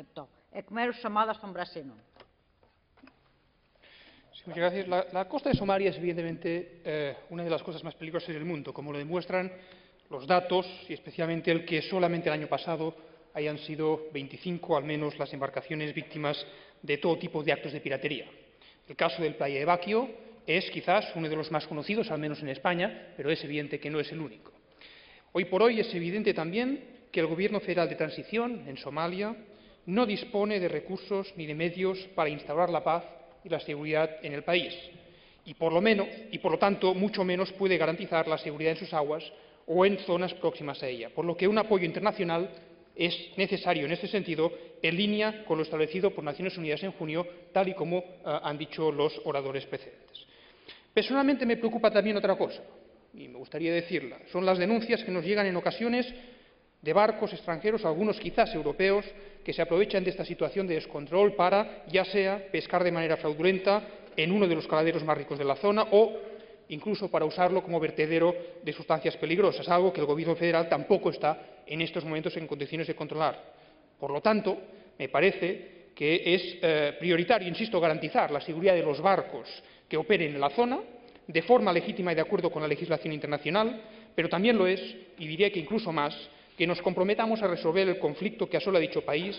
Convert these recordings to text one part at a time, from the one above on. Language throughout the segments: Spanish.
λεπτό. Εκ μέρους της ομάδας των Πρασίνων. Sí, muchas gracias. La costa de Somalia es evidentemente una de las cosas más peligrosas del mundo, como lo demuestran los datos y especialmente el que solamente el año pasado hayan sido 25 al menos las embarcaciones víctimas de todo tipo de actos de piratería. El caso del Playa de Baquio es quizás uno de los más conocidos, al menos en España, pero es evidente que no es el único. Hoy por hoy es evidente también que el Gobierno federal de transición en Somalia no dispone de recursos ni de medios para instaurar la paz y la seguridad en el país y por lo tanto mucho menos puede garantizar la seguridad en sus aguas o en zonas próximas a ella, por lo que un apoyo internacional es necesario en este sentido, en línea con lo establecido por Naciones Unidas en junio, tal y como han dicho los oradores precedentes. Personalmente me preocupa también otra cosa, y me gustaría decirla, son las denuncias que nos llegan en ocasiones de barcos extranjeros, algunos quizás europeos, que se aprovechan de esta situación de descontrol para, ya sea, pescar de manera fraudulenta en uno de los caladeros más ricos de la zona o incluso para usarlo como vertedero de sustancias peligrosas, algo que el Gobierno federal tampoco está en estos momentos en condiciones de controlar. Por lo tanto, me parece que es prioritario, insisto, garantizar la seguridad de los barcos que operen en la zona de forma legítima y de acuerdo con la legislación internacional, pero también lo es, y diría que incluso más, que nos comprometamos a resolver el conflicto que asola dicho país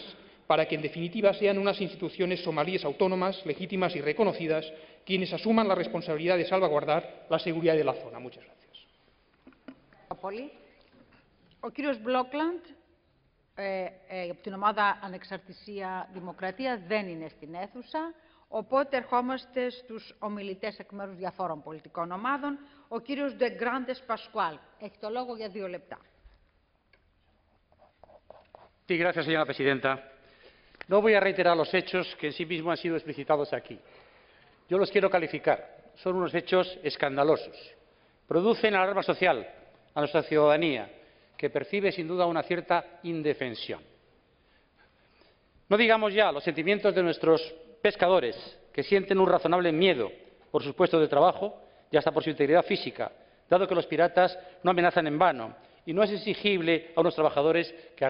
para que, en definitiva, sean unas instituciones somalíes autónomas, legítimas y reconocidas quienes asuman la responsabilidad de salvaguardar la seguridad de la zona. Muchas gracias. Ο κύριος Μπλόκλαντ, από την ομάδα Ανεξαρτησία Δημοκρατία, δεν είναι στην αίθουσα. Οπότε ερχόμαστε στους ομιλητές εκ μέρους διαφόρων πολιτικών ομάδων. Ο κύριος Ντε Γκράντες Πασκουάλ έχει το λόγο για 2 λεπτά. Sí, gracias, señora presidenta. No voy a reiterar los hechos que en sí mismos han sido explicitados aquí. Yo los quiero calificar. Son unos hechos escandalosos. Producen alarma social a nuestra ciudadanía, que percibe sin duda una cierta indefensión. No digamos ya los sentimientos de nuestros pescadores, que sienten un razonable miedo por sus puestos de trabajo y hasta por su integridad física, dado que los piratas no amenazan en vano y no es exigible a unos trabajadores que